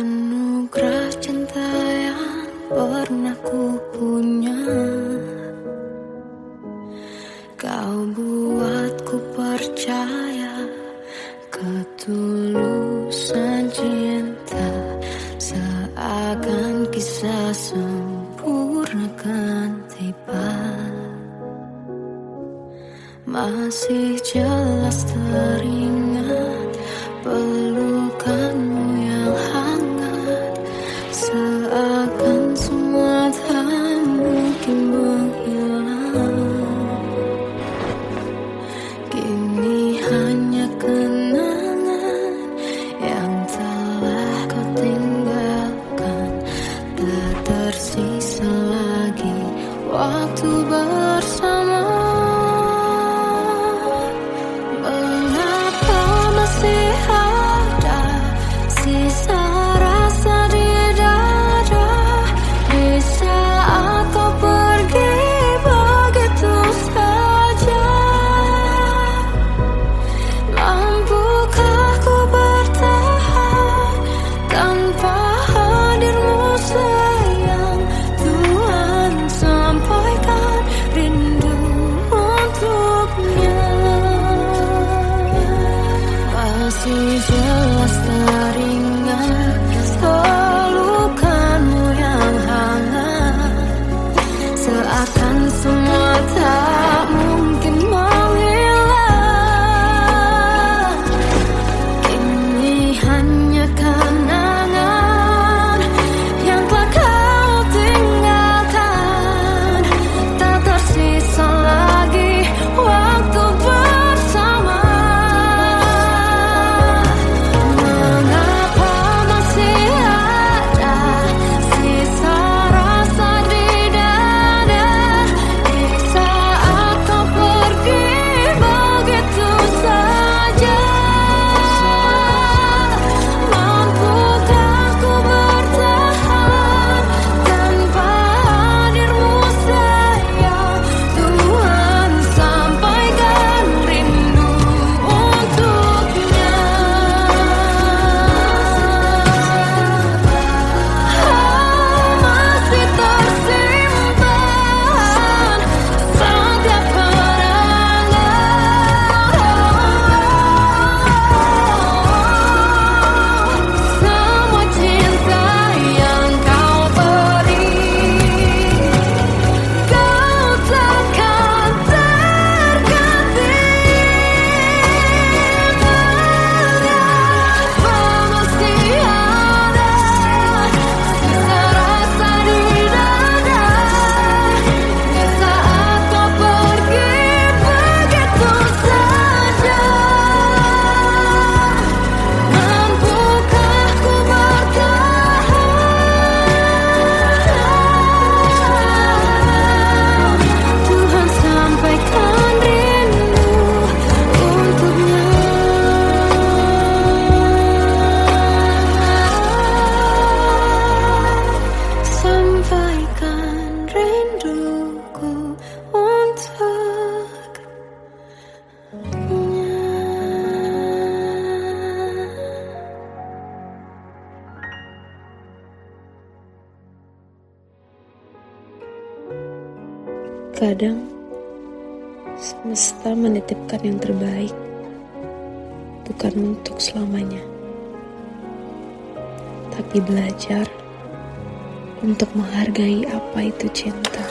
Anugerah cinta yang pernah ku punya, kau buatku percaya ketulusan cinta, seakan kisah sempurna kan tiba. Masih jelas teringat pelukanmu yang hangat, seakan semua tak mungkin menghilang. Kini hanya kenangan yang telah kau tinggalkan, tak tersisa lagi waktu bersama. Masih jelas teringat pelukanmu yang hangat, seakan semua tak mungkin menghilang. Kini hanya kenangan yang telah kau tinggalkan, tak tersisa lagi waktu bersama. Kadang semesta menitipkan yang terbaik, bukan untuk selamanya, tapi belajar untuk menghargai apa itu cinta.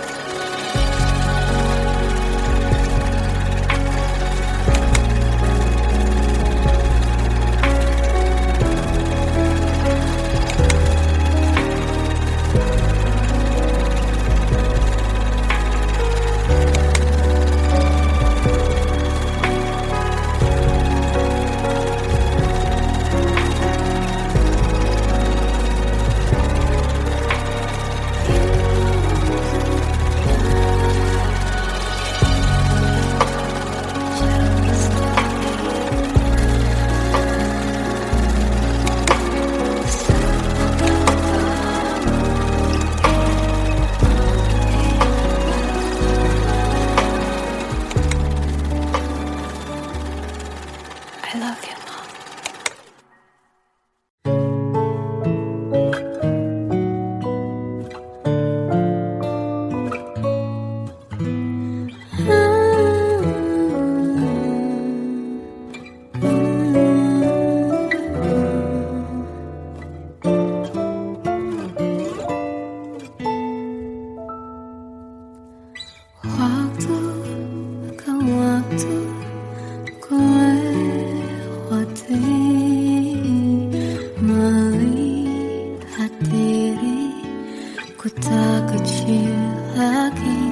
Ku tak kecil lagi.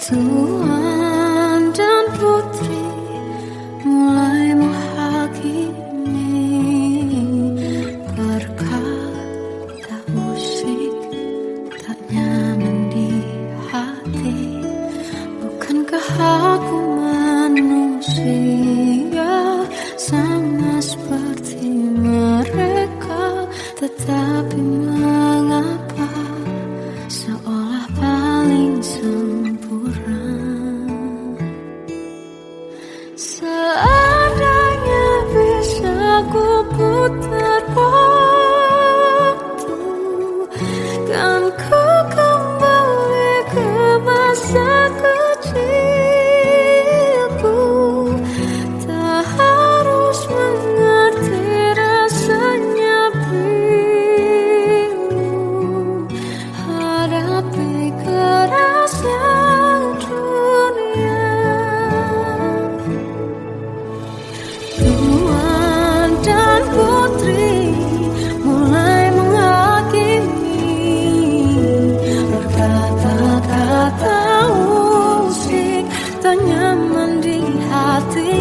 Tuan dan putri mulai menghakimi. Berkata musik tak nyaman di hati. Bukankah aku manusia sama seperti mereka? Tetapi mengapa seolah paling sempurna? Seandainya bisa ku putar waktu, kan ku kembali ke masa kecilku. Tak harus mengerti rasanya bingung hadapi kerasnya dunia. Tuan dan putri mulai menghakimi. Berkata-kata musik tak nyaman di hati.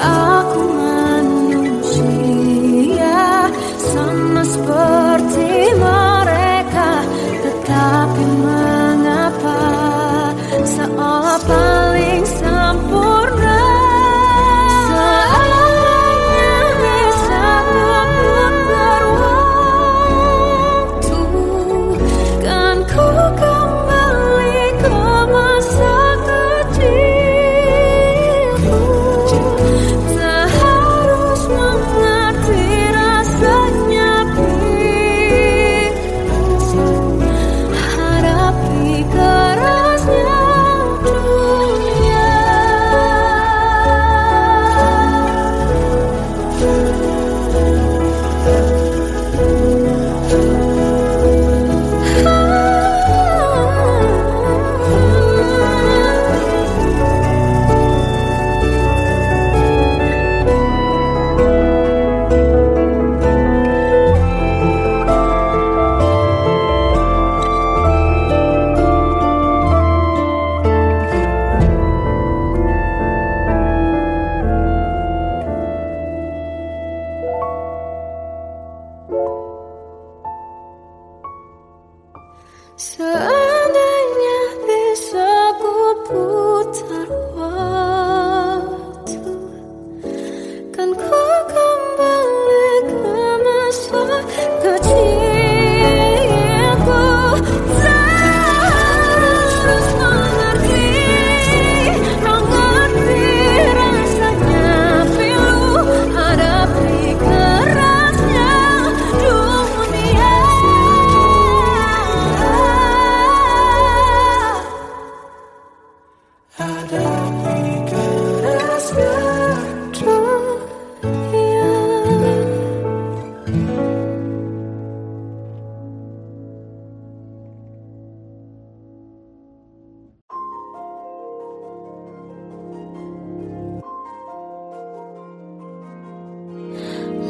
Aku manusia sama seperti mereka. Tetapi mengapa seolah paling sempurna? Seandainya bisa memutar waktu, kan ku kembali ke masa kecilku. Tak harus mengerti rasanya bingung hadapi kerasnya dunia. Seandainya bisa ku putar waktu, kan ku kembali ke masa kecilku. Tak harus mengerti rasanya pilu hadapi kerasnya dunia. Hadapi kerasnya dunia.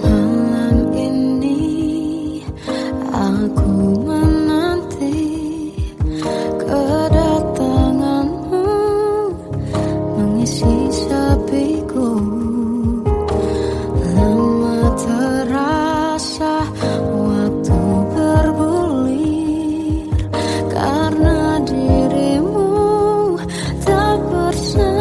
Malam ini aku menanti kedatanganmu mengisi sepiku. Lama terasa waktu bergulir karena dirimu tak bersamaku.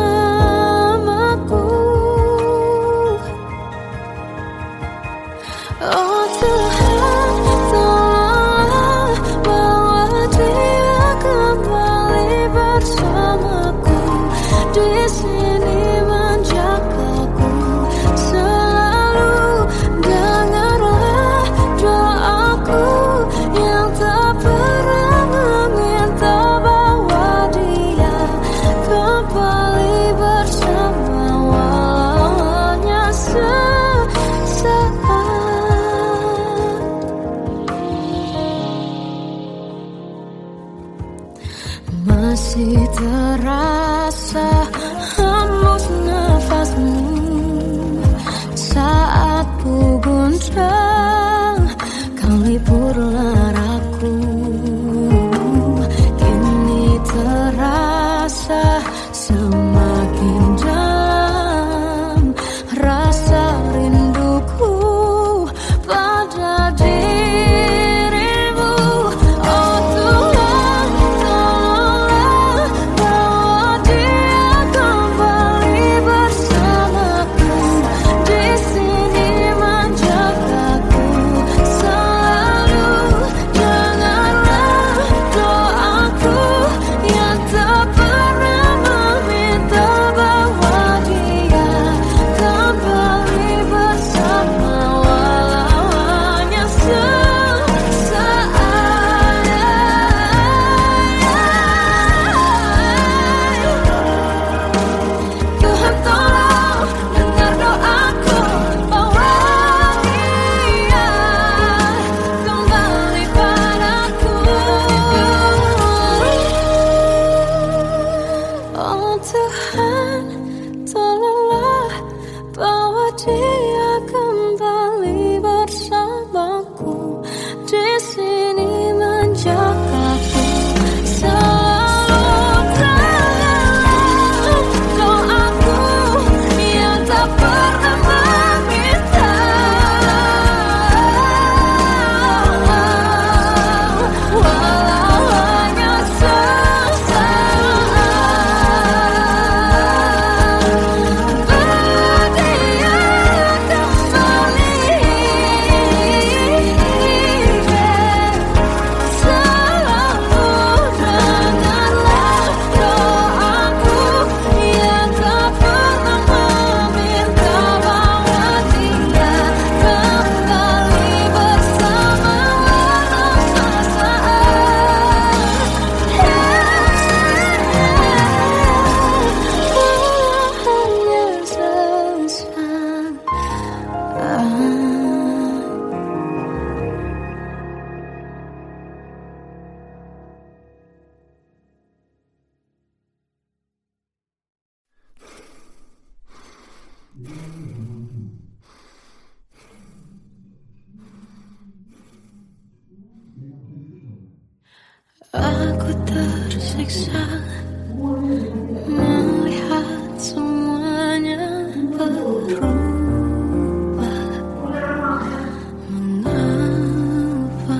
Oh Tuhan, tolonglah bawa dia kembali bersamaku. Di sini menjagaku selalu. Dengarlah doaku yang tak pernah meminta bawa dia kembali bersama walaunya sesaat. Masih terasa hembus nafasmu saat ku guncang, kau liburlah Aku tersiksa melihat semuanya berubah. Mengapa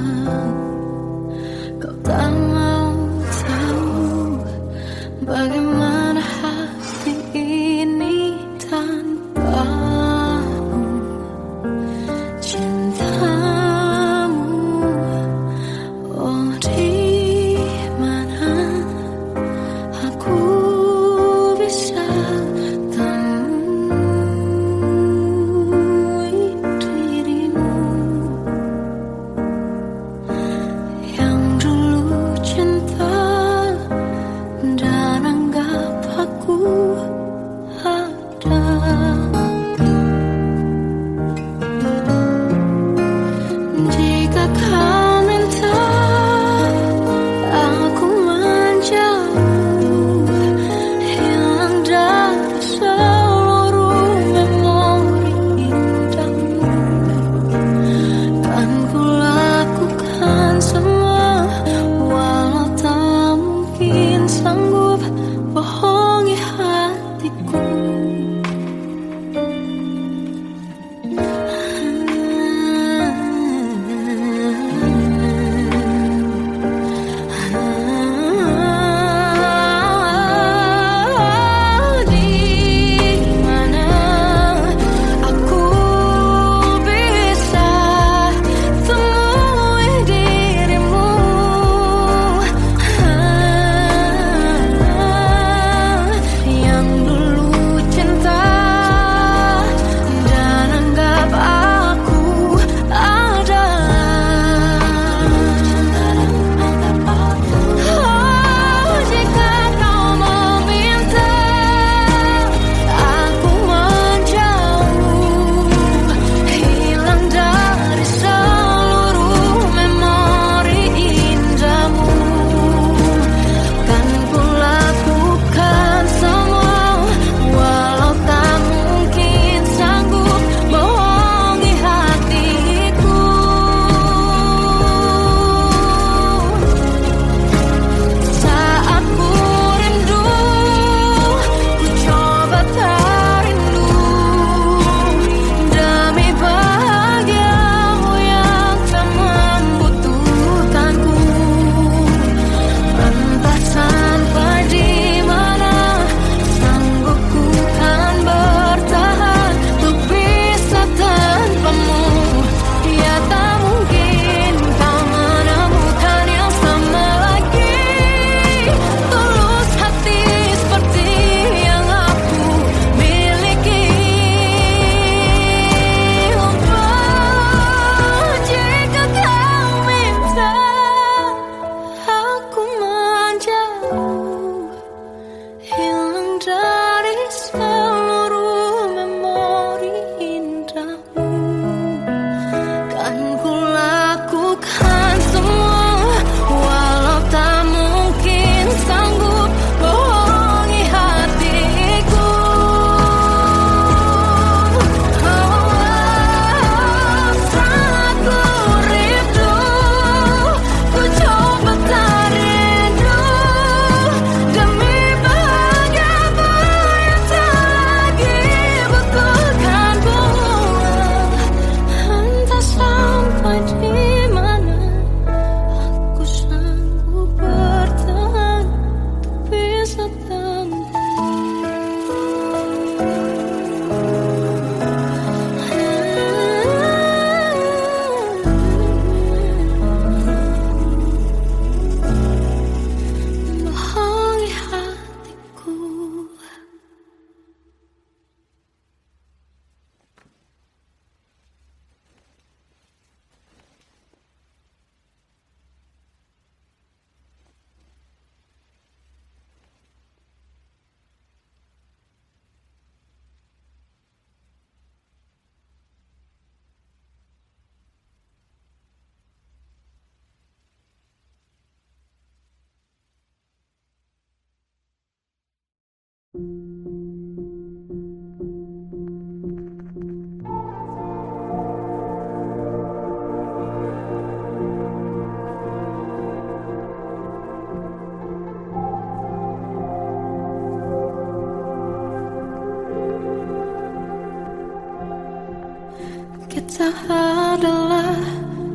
kau tak mau tahu bagaimana hati ini tanpamu? Cintamu, oh di mana aku bisa temui dirimu yang dulu cinta dan anggap aku ada. Jika kau minta aku menjauh, hilang dari seluruh memori indahmu, kan ku lakukan semua, walau tak mungkin sanggup bohongi hatiku. Di mana aku bisa temui dirimu yang dulu cinta dan anggap aku ada. Oh, jika kau meminta aku menjauh, hilang dari seluruh memori indahmu, kan ku lakukan semua, walau tak mungkin sanggup bohongi hatiku. Saat ku rindu, ku coba tak rindu, demi bahagiamu yang tak membutuhkanku. Entah sampai di mana sanggup ku kan bertahan untuk bisa tanpamu. Ya tak mungkin kau menemukan yang sama lagi, tulus hati seperti yang aku miliki. Oh, jika kau minta aku menjauh, hilang dari seluruh memori indahmu, kan ku lakukan semua, walau tak mungkin sanggup bohongi hatiku. Saat ku rindu, ku coba tak rindu, demi bahagiamu yang tak lagi butuhkanku. Entah sampai di mana aku sanggup bertahan untuk bisa bohongi hatiku. adalah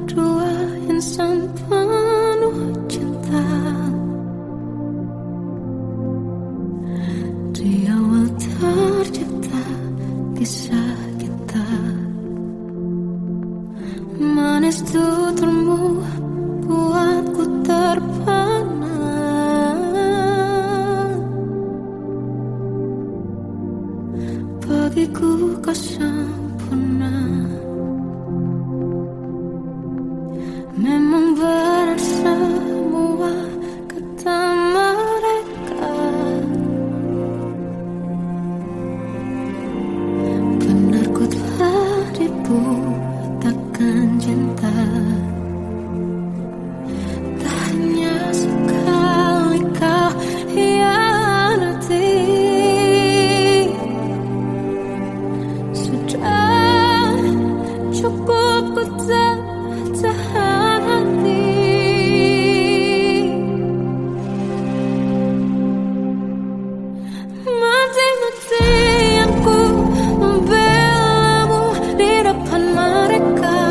dua insan penuh cinta. Di awal tercipta kisah kita, manis tuturmu buatku terpana. Bagiku kau sempurna. Memang benar semua kata mereka, benar ku telah dibutakan cinta. Tak hanya sekali kau hianati, sudah cukup ku tak tahan hati. Mati-matian ku membelamu di depan mereka.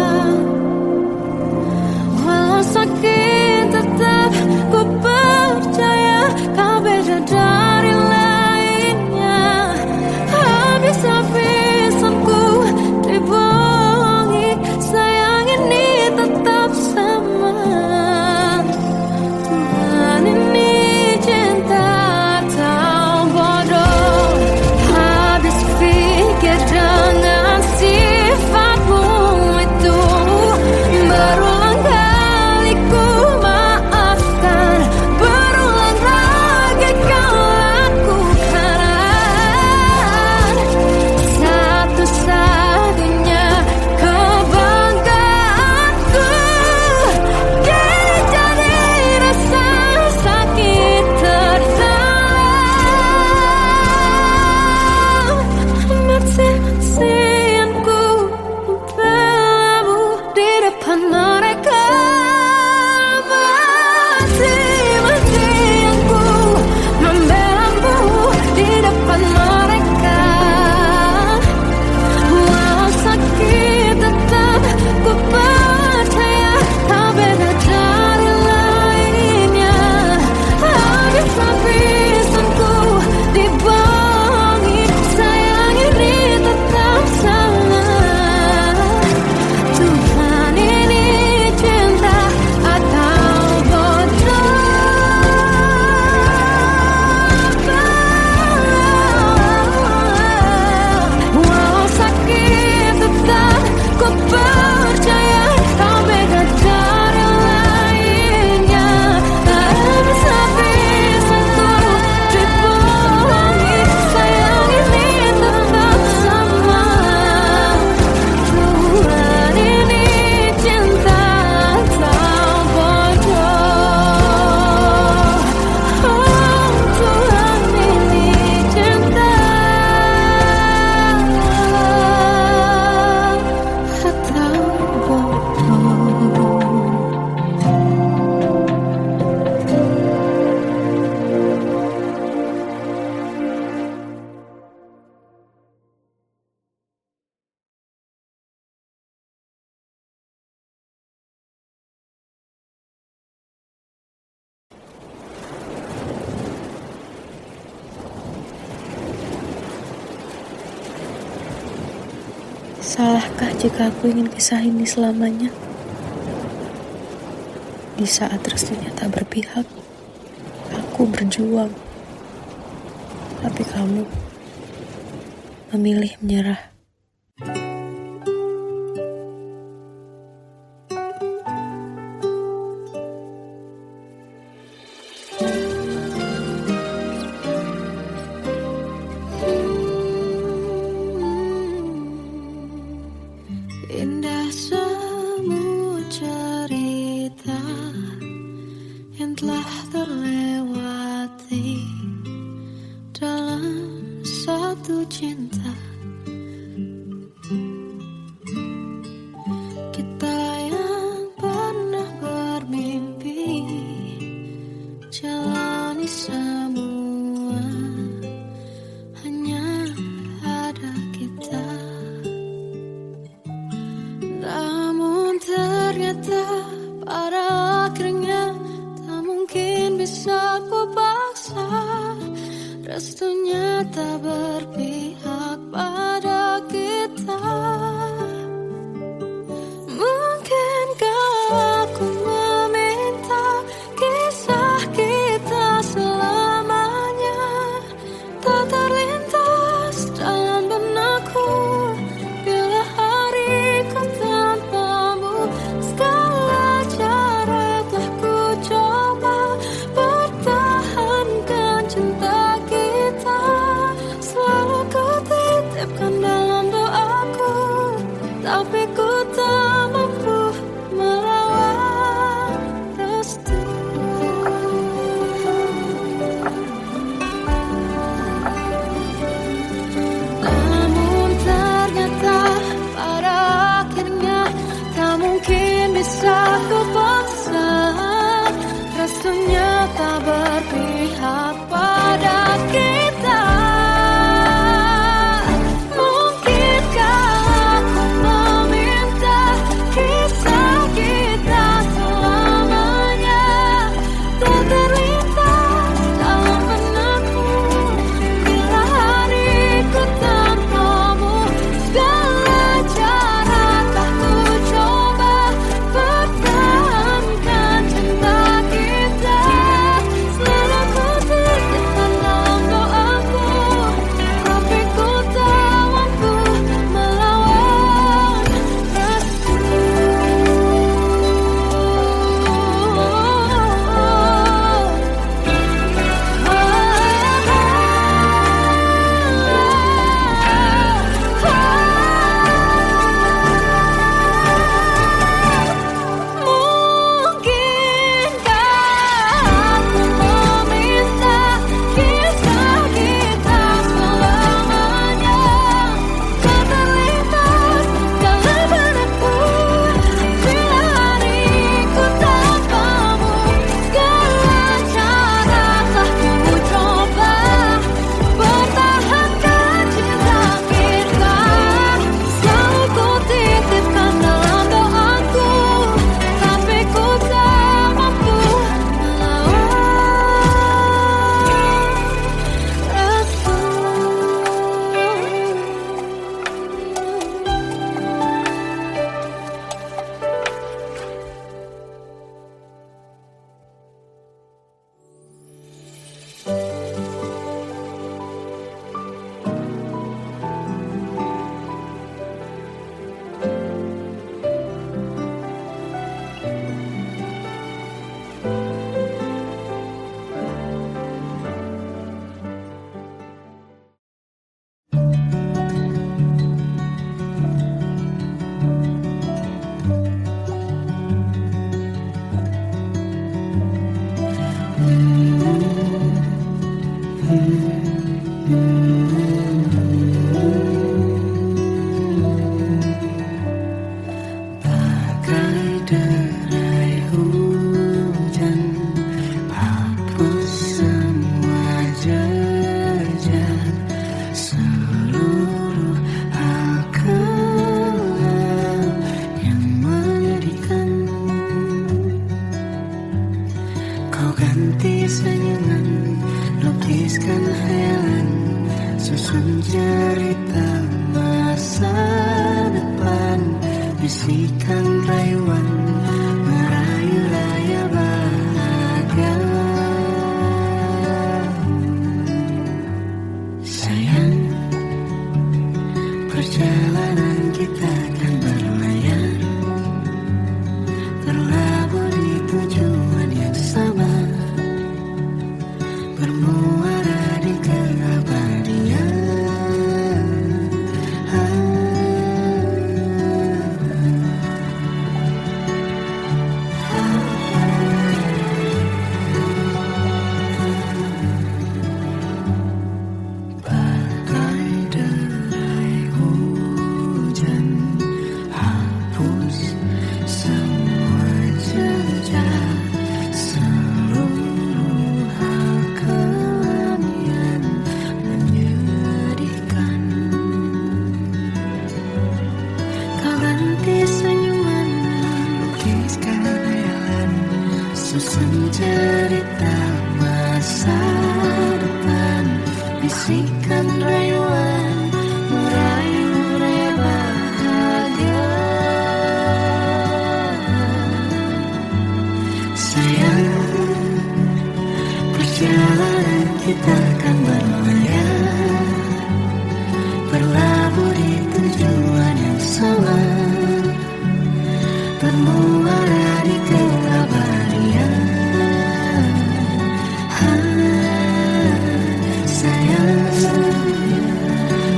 Walau sakit tetap ku percaya kau beda dari lainnya. Habis-habisan ku dibohongi, sayang ini tetap sama. Tuhan ini cinta atau bodoh. Habis pikir dengan sifatmu itu, berulang kali ku maafkan, berulang lagi kau lakukan. Satu-satunya kebanggaanku, kini jadi rasa sakit terdalam. Mati-matian ku membelamu di depan mereka. Mati-matian ku membelamu di depan mereka. Walau sakit tetap ku percaya kau beda dari lainnya. Habis-habisan ku dibohongi, sayang ini tetap sama. Tuhan ini cinta atau bodoh. Walau sakit tetap ku percaya kau beda dari lainnya. Habis-habisan ku dibohongi, sayang ini tetap sama. Tuhan ini cinta atau bodoh. Oh, Tuhan ini cinta atau bodoh. Salahkah jika aku ingin kisah ini selamanya? Di saat restunya tak berpihak, aku berjuang. Tapi kamu memilih menyerah. Indah semua cerita yang telah terlewati dalam satu cinta restunya tak berpihak pada kita. Mungkinkah aku meminta kisah kita selamanya tak terlintas dalam benakku bila hariku tanpamu. Segala cara telah ku coba pertahankan cinta kita. Selalu ku titipkan dalam doaku, tapi ku tak mampu melawan restu. Namun ternyata pada akhirnya tak mungkin bisa ku paksa. Restunya tak berpihak pada kita. Mungkinkah aku meminta kisah kita selamanya tak terlintas dalam benakku bila hariku tanpamu. Segala cara tak ku coba pertahankan cinta kita. Selalu ku titipkan dalam doaku, tapi ku tak mampu melawan restu. Mungkinkah aku meminta kisah kita selamanya tak terlintas dalam benakku bila hariku tanpamu. Segala cara telah ku coba pertahankan cinta kita. Selalu ku titipkan dalam doaku, tapi ku tak mampu melawan restu. Bagai derai hujan, hapus semua jejak seluruh hal kelam yang menyedihkan. Kau ganti senyuman, lukiskan hayalan, susun cerita masa depan. Bisikan rayuan, merayu raya bahagia. Sayang, perjalanan kita akan berlayar, berlabuh di tujuan yang sama, bermuara di keabadian. susun cerita masa depan bisikan rayuan merayu raya bahagia. Sayang, perjalanan kita akan berlayar, berlabuh di tujuan yang sama, bermuara di keabadian. Sayang,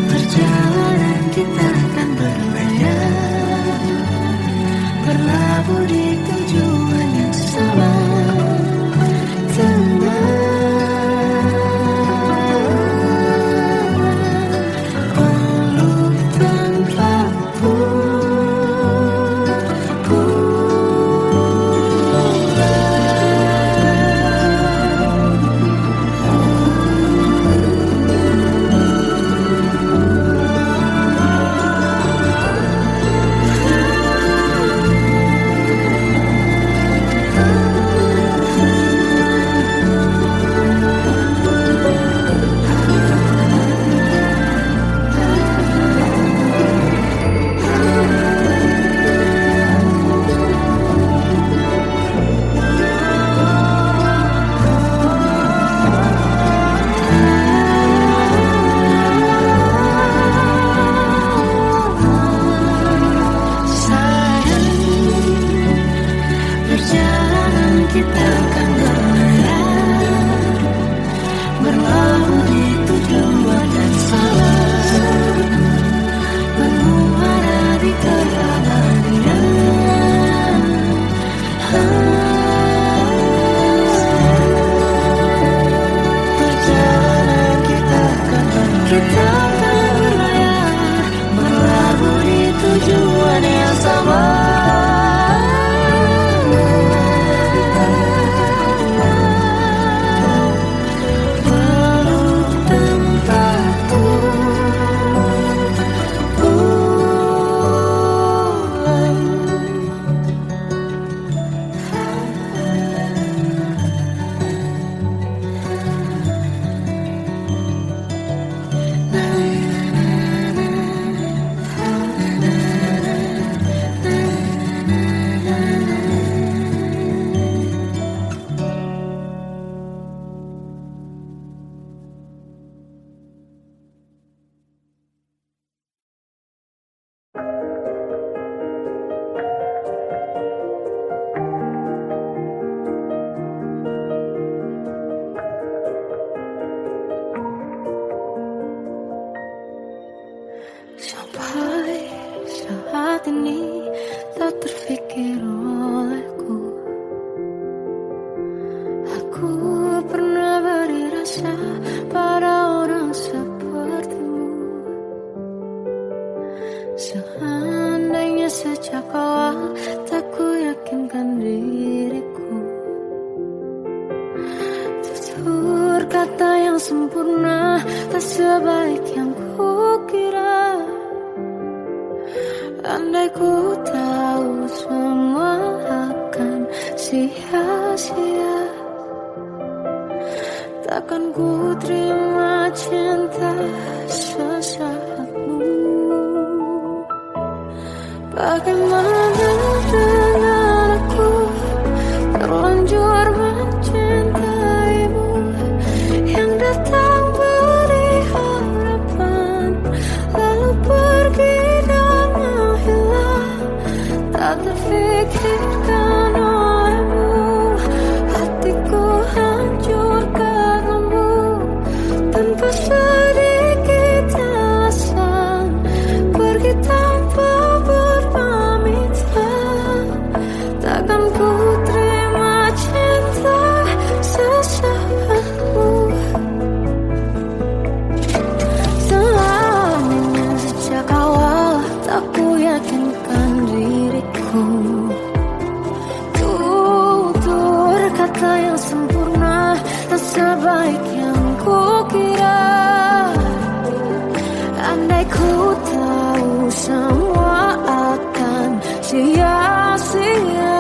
perjalanan kita akan berlayar, berlabuh di tujuan yang sama. Sampai saat ini tak terfikir olehku, aku pernah beri rasa pada orang sepertimu. Seandainya sejak awal tak ku yakinkan diriku, tutur kata yang sempurna tak sebaik yang ku kira. Andai ku tahu semua akan sia-sia, takkan ku terima cinta sesaatmu. Bagaimana dengan aku terlanjur mencintaimu, yang datang beri harapan lalu pergi dan menghilang, tak terfikirkan olehmu. Hatiku hancur karenamu tanpa sedikit alasan, pergi tanpa berpamitan. Takkan ku terima cinta sesaatmu. Selamanya sejak awal tak ku yakinkan diriku, tutur kata yang sempurna tak sebaik yang ku kira. Andai ku tahu semua akan sia-sia,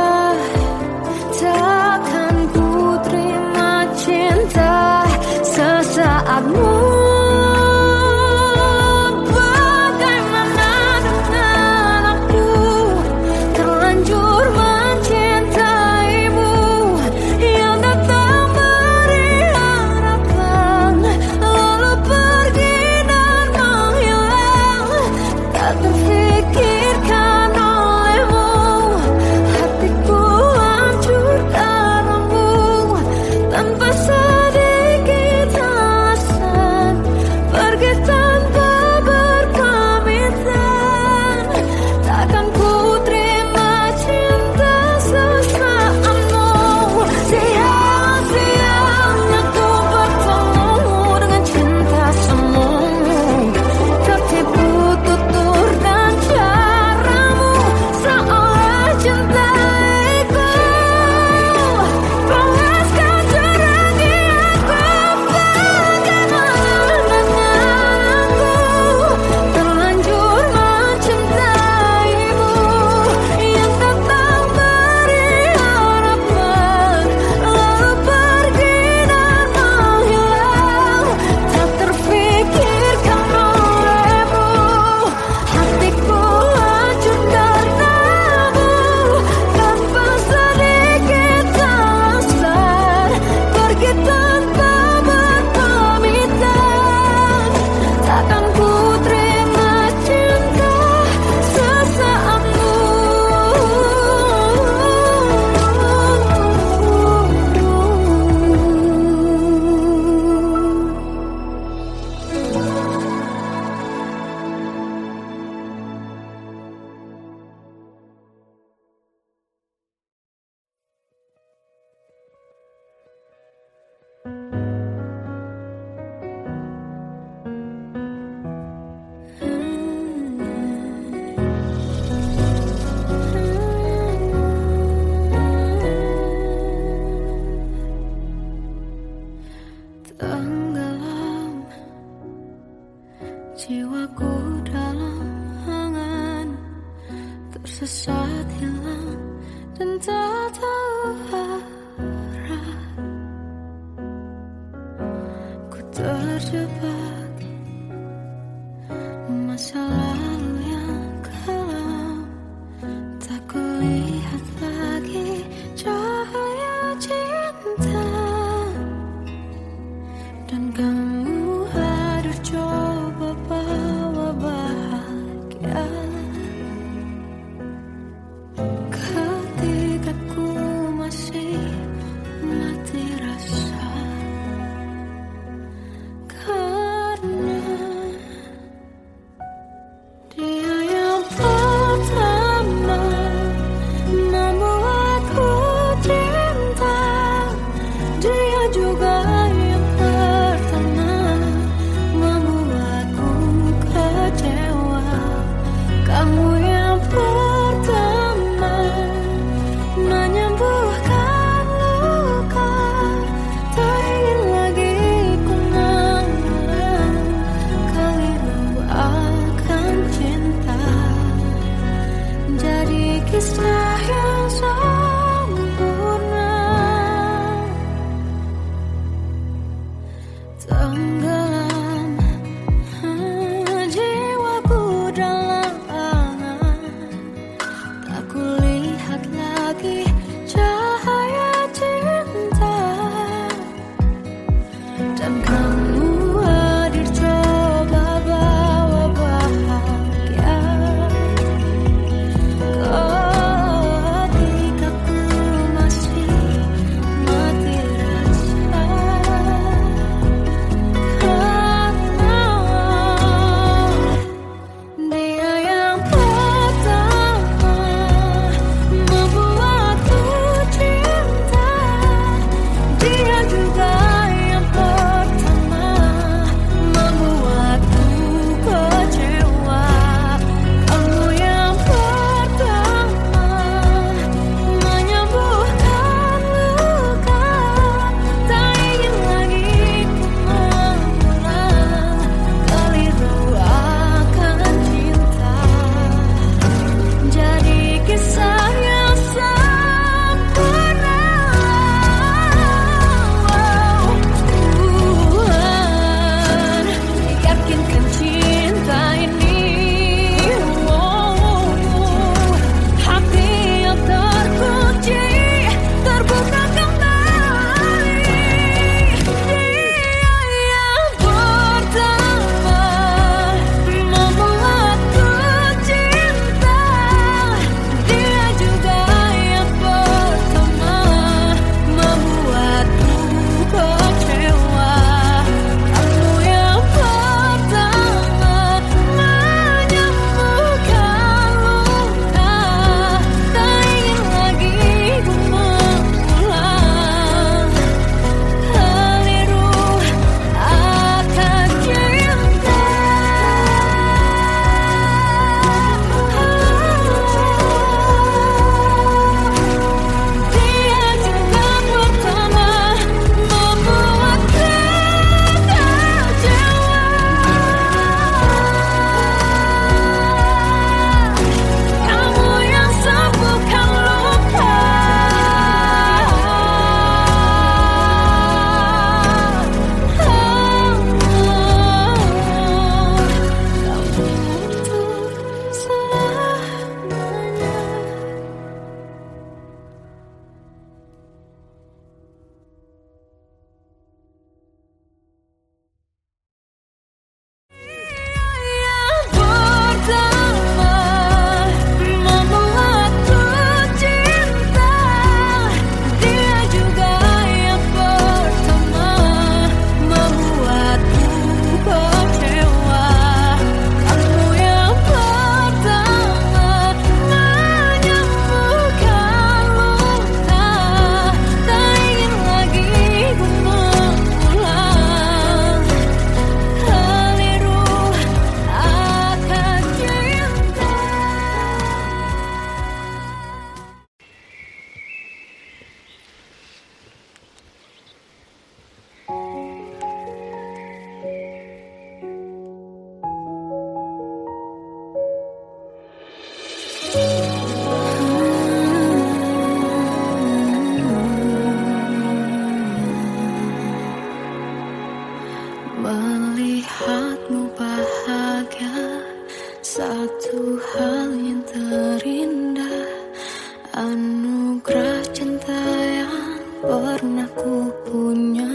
anugerah cinta yang pernah ku punya.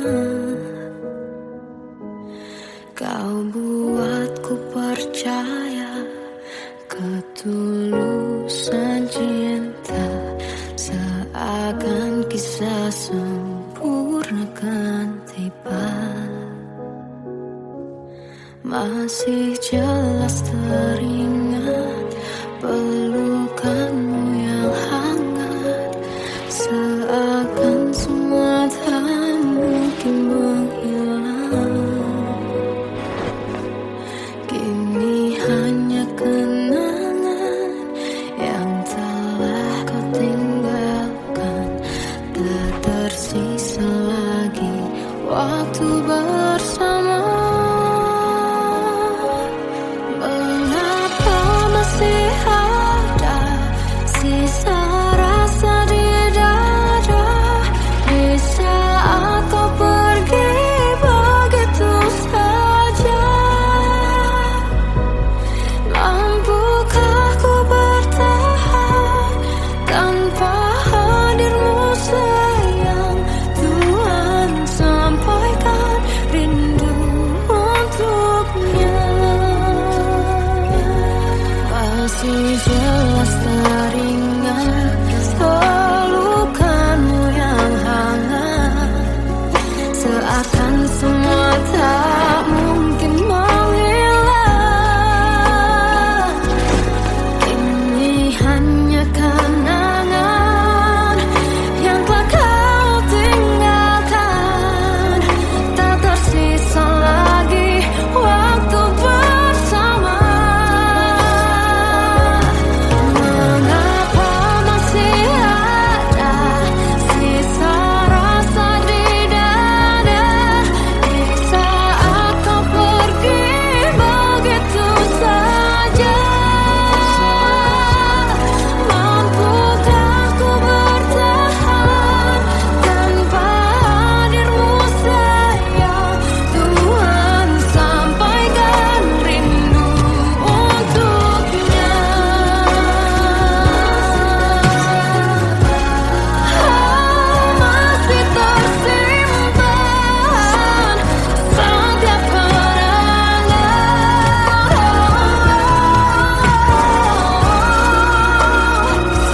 Kau buatku percaya ketulusan cinta, seakan kisah sempurna kan tiba. Masih jelas teringat pelukanmu yang hangat, seakan semua tak mungkin menghilang. Kini hanya kenangan yang telah kau tinggalkan, tak tersisa lagi waktu bersama. Mengapa masih ada sisa rasa di dada di saat kau pergi begitu saja? Mampukah ku bertahan tanpa hadirmu sayang? Tuhan, sampaikan rindu untuknya. Masih jelas teringat pelukanmu yang hangat, seakan semua tak mungkin menghilang. Ini hanya kenangan yang telah kau tinggalkan, tak tersisa lagi waktu bersama. Mengapa masih ada sisa rasa di dada di saat kau pergi begitu saja? Mampukah ku bertahan tanpa hadirmu sayang? Tuhan, sampaikan rindu untuknya. Masih tersimpan setiap kenangan,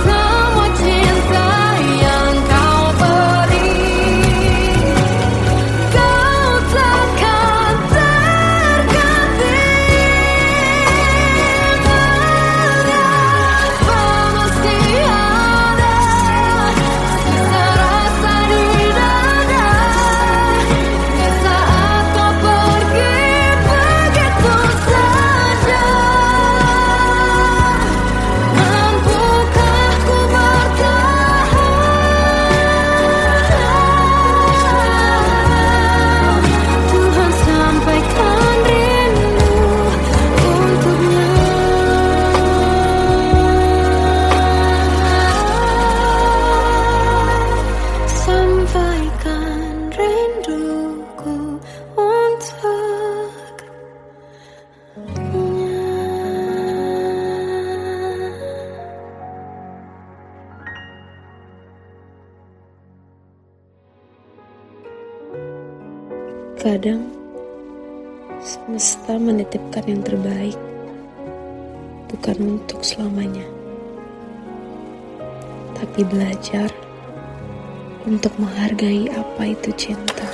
semua cinta yang kau beri. Kau takkan terganti. Mengapa masih ada sisa rasa di dada di saat kau pergi begitu saja? Mampukah ku bertahan? Tuhan, sampaikan rindu untuknya. Sampaikan rinduku untuknya. Kadang semesta menitipkan yang terbaik, bukan untuk selamanya, tapi belajar untuk menghargai apa itu cinta.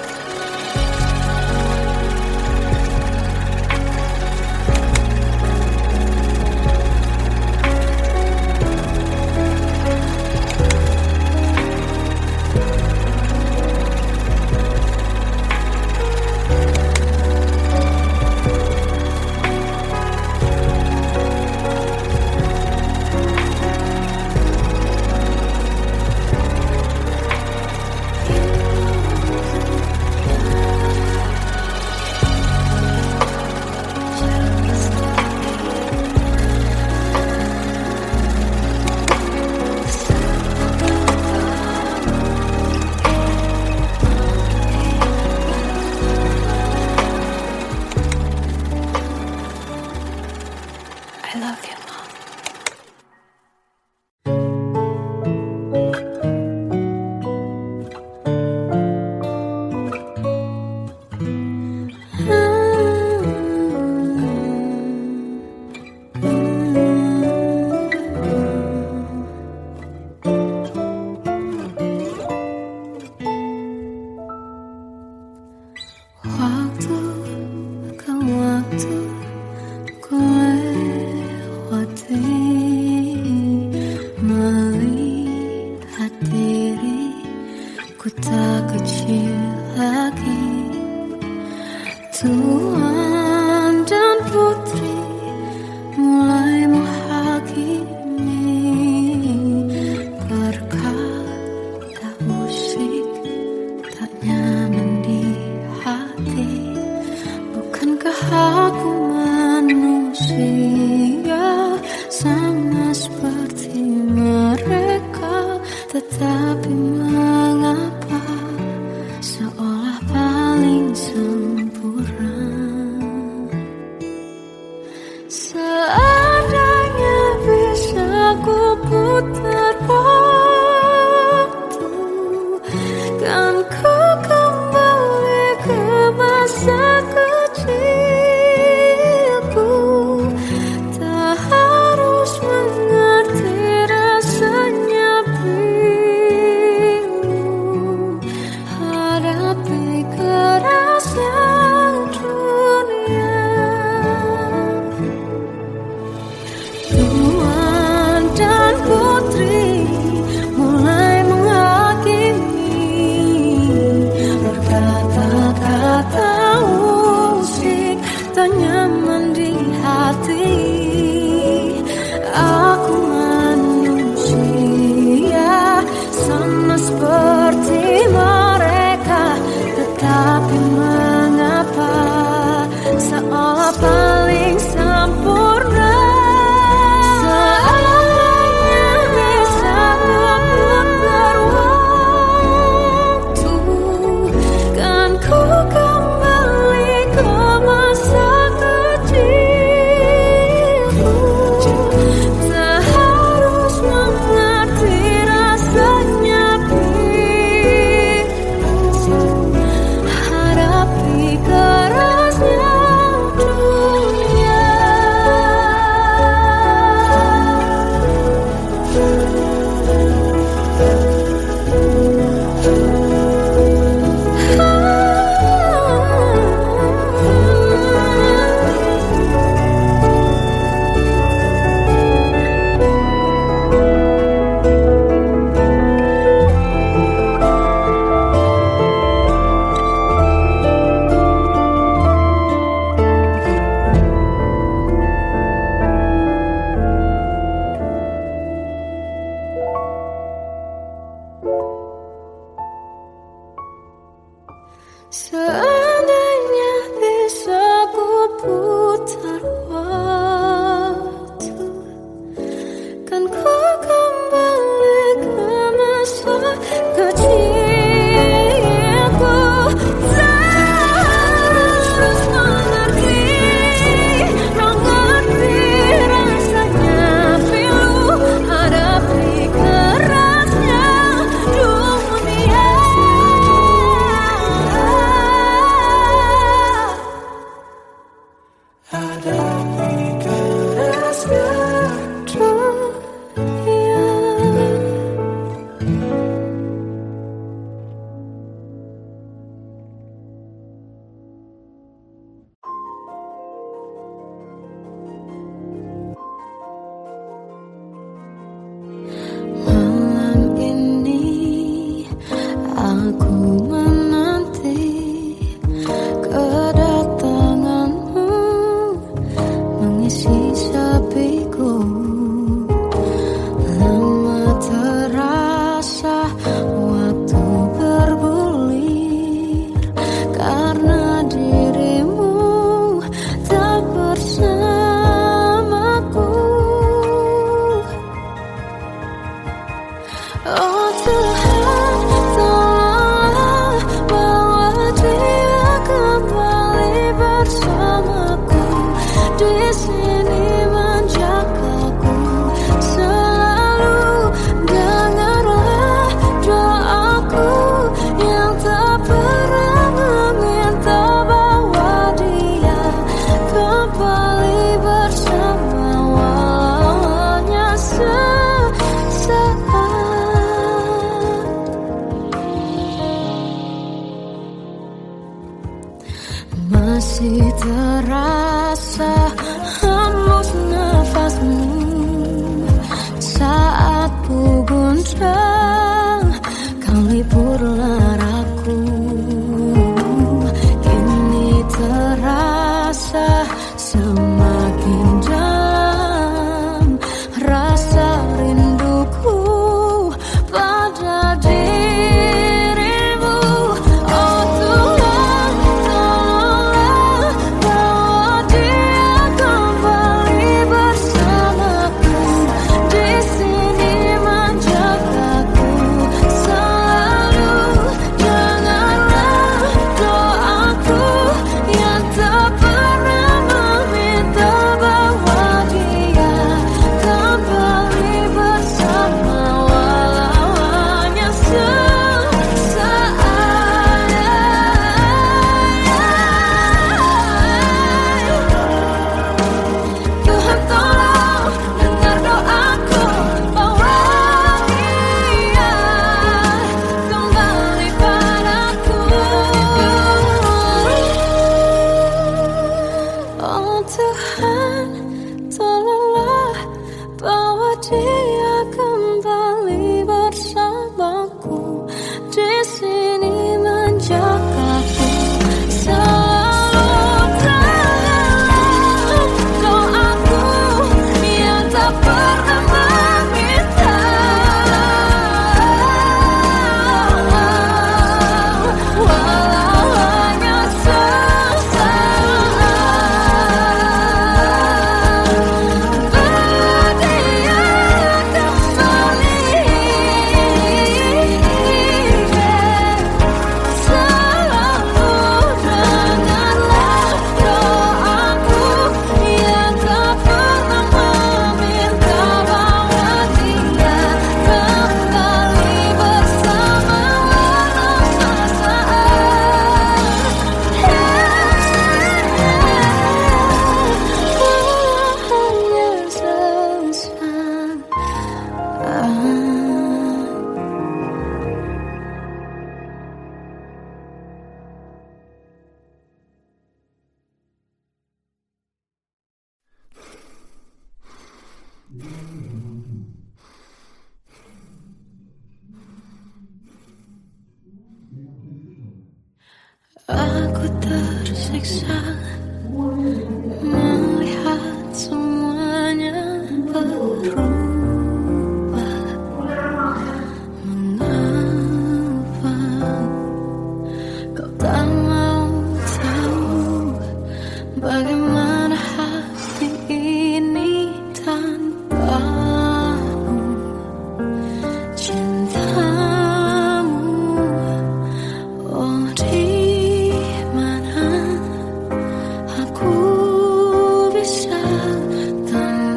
Aku tak kecil lagi. Tuan dan putri mulai menghakimi berkata musik tak nyaman di hati. Bukankah aku manusia sama seperti mereka? Tetapi mengapa seolah paling sempurna? Seandainya bisa ku putar waktu, kan ku kembali ke masa kecilku. Tak harus mengerti rasanya bingung hadapi kerasnya dunia. Tuan dan putri mulai menghakimi berkata-kata musik tak nyaman di hati. Aku manusia sama seperti mereka, tetapi mengapa seolah paling sempurna? Seandainya bisa memutar waktu, kan ku kembali ke masa kecilku. Tak harus mengerti rasanya bingung hadapi kerasnya dunia. Seandainya bisa ku putar waktu, kan ku kembali ke masa kecilku. Tak harus mengerti rasanya pilu hadapi kerasnya dunia. Hadapi kerasnya dunia. Malam ini aku menanti kedatanganmu mengisi sepiku. Lama terasa waktu bergulir karena dirimu tak bersamaku. Oh Tuhan, tolonglah bawa dia kembali bersamaku. Di sini menjagaku selalu. Dengarlah doaku yang tak pernah meminta bawa dia kembali bersama wawanya sesaat. Masih terasa hembus nafasmu saat ku guncang, kau liburlah Aku tersiksa melihat semuanya berubah. Mengapa kau tak mau tahu bagaimana hati ini tanpamu? Cintamu, oh di mana aku bisa temui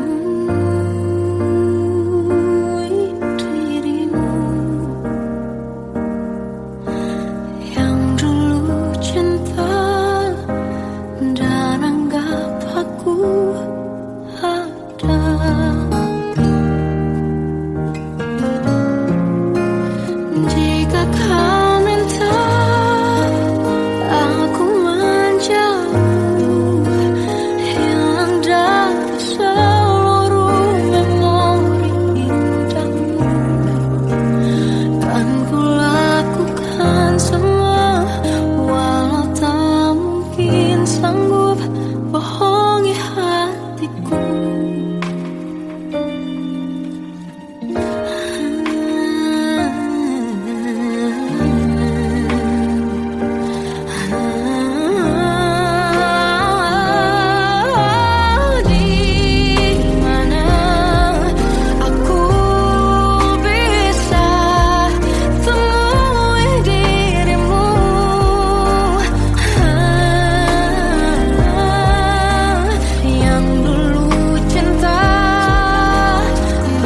dirimu yang dulu cinta dan anggap aku ada. Jika kau minta aku menjauh, hilang dari seluruh memori indahmu, kan ku lakukan semua, walau tak mungkin sanggup bohongi hatiku. Di mana aku bisa temui dirimu yang dulu cinta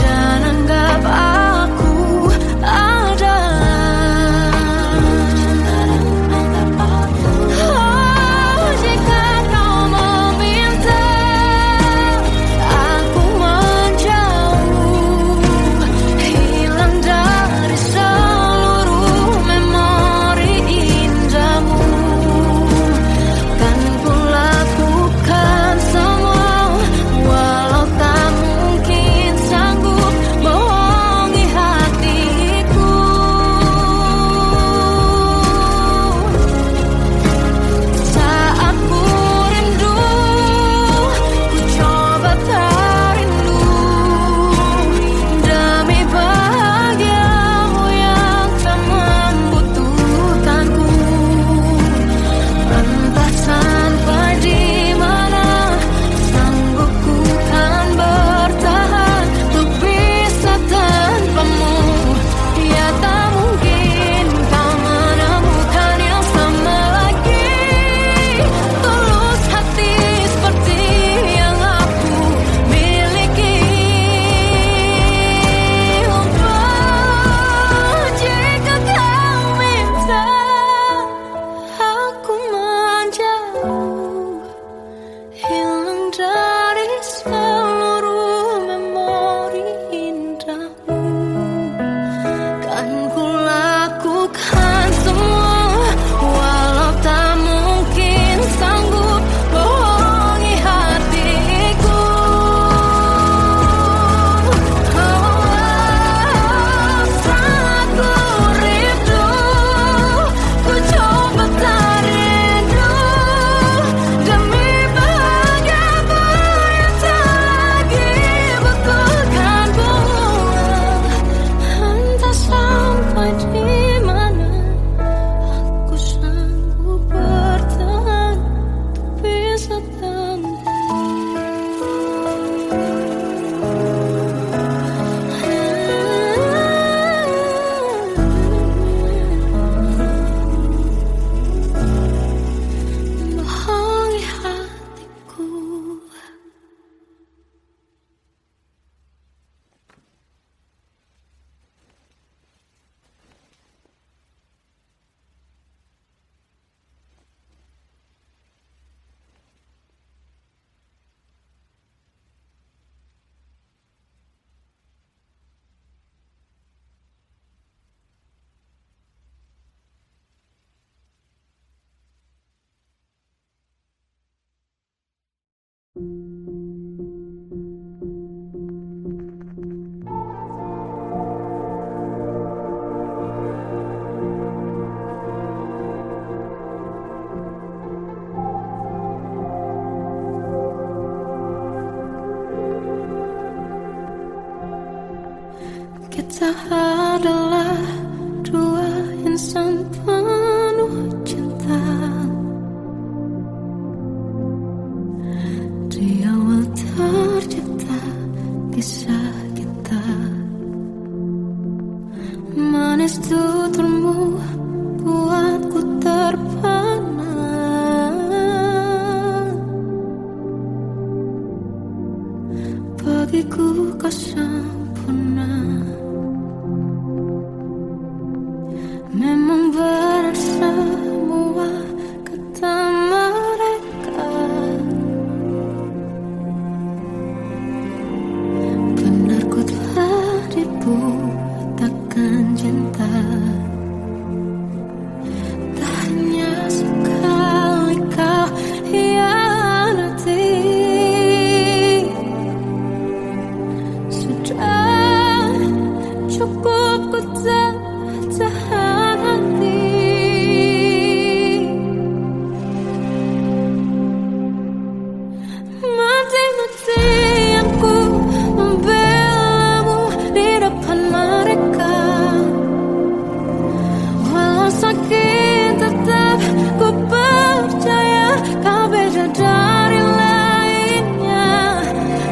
dan anggap aku ada. Oh, jika kau meminta aku menjauh, hilang dari seluruh memori indahmu, kan ku lakukan semua, walau tak mungkin sanggup bohongi hatiku. Saat ku rindu, ku coba tak rindu, demi bahagiamu yang tak membutuhkanku. Entah sampai di mana sanggup ku kan bertahan untuk bisa tanpamu. Ya tak mungkin kau menemukan yang sama lagi, tulus hati seperti yang aku miliki. Oh, jika kau minta aku menjauh, hilang dari seluruh memori indahmu, kan ku lakukan semua, walau tak mungkin sanggup bohongi hatiku. Saat ku rindu, ku coba tak rindu, demi bahagiamu yang tak lagi butuhkanku. Entah sampai di mana aku sanggup bertahan untuk bisa bohongi hatiku. Pesan penuh cinta di awal tercipta kisah kita. Manis tuturmu buatku terpana. Bagiku kau sempurna. Memang benar semua kata mereka. Benar ku telah dibutakan cinta. Tak hanya sekali kau hianati. Sudah cukup ku tahan hati. Mati-matian ku membelamu di depan mereka. Walau sakit tetap ku percaya kau beda dari lainnya.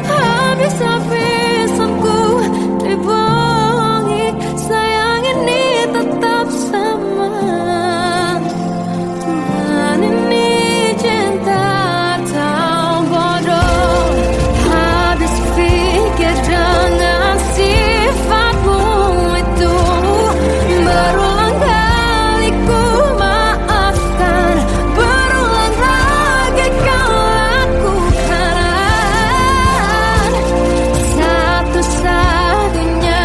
Habis-habisan ku dibohongi, sayang ini tetap sama. Tuhan ini cinta atau bodoh. Habis pikir dengan sifatmu itu. Berulang kali ku maafkan, berulang lagi kau lakukan. Satu-satunya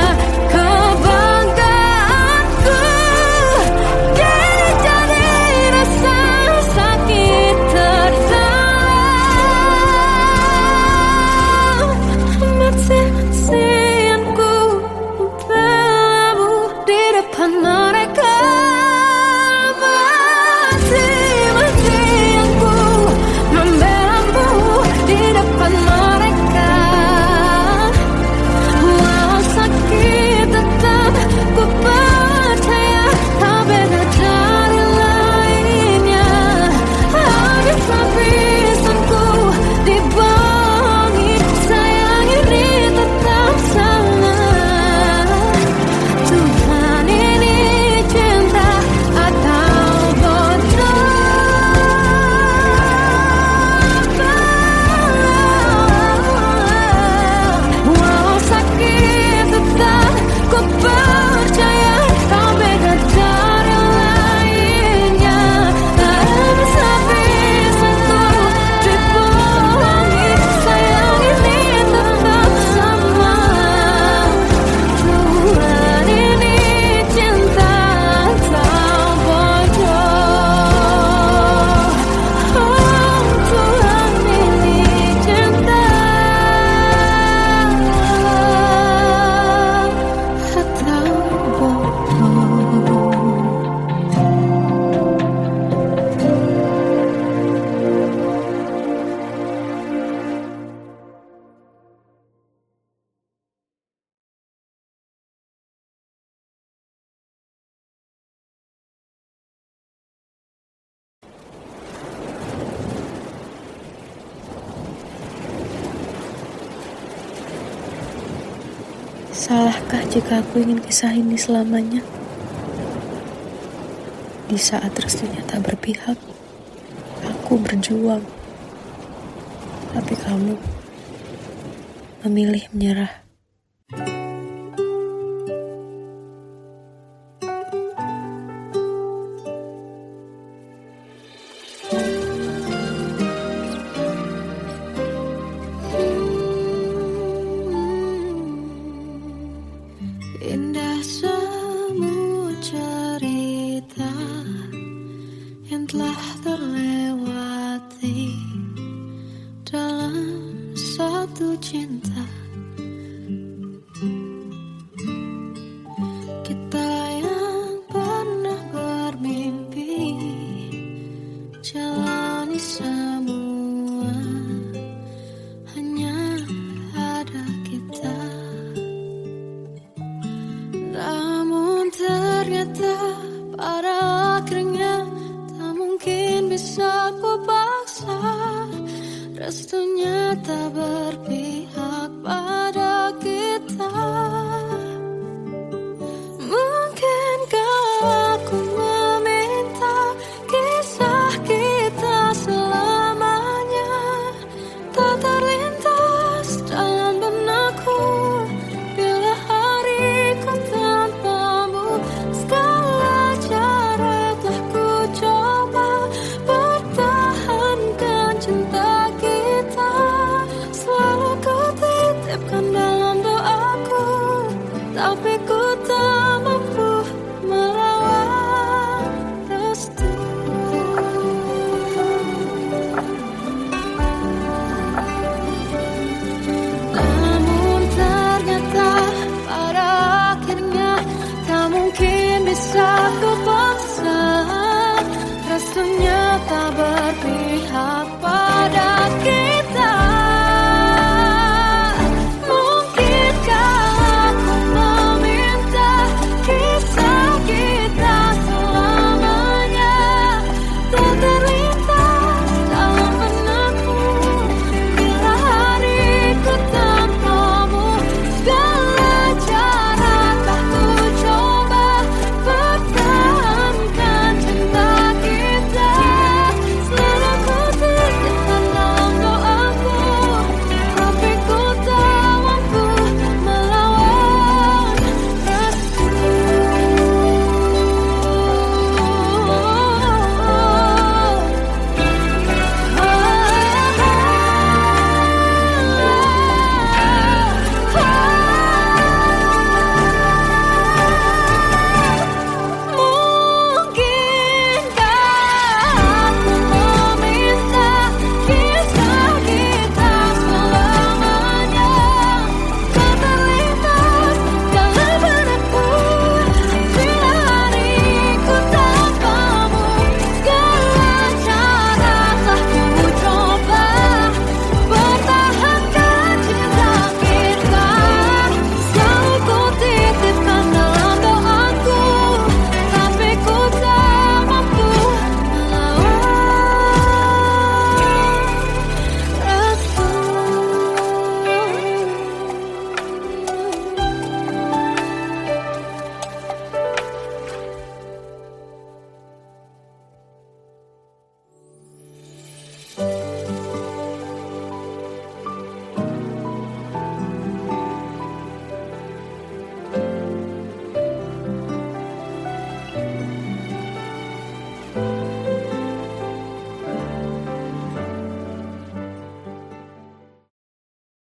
kebanggaanku kini jadi rasa sakit terdalam. Mati-matian ku membelamu di depan mereka. Mati-matian ku membelamu di depan mereka. Walau sakit tetap ku percaya kau beda dari lainnya. Habis-habisan ku dibohongi, sayang ini tetap sama. Tuhan ini cinta atau bodoh. Walau sakit tetap ku percaya kau beda dari lainnya. Habis-habisan ku dibohongi, sayang ini tetap sama. Tuhan ini cinta atau bodoh. Oh, Tuhan ini cinta atau bodoh. Salahkah jika aku ingin kisah ini selamanya? Di saat restunya tak berpihak, aku berjuang. Tapi kamu memilih menyerah. Indah semua cerita yang telah terlewati dalam satu cinta Pada akhirnya tak mungkin bisa ku paksa. Restunya tak berpihak pada kita.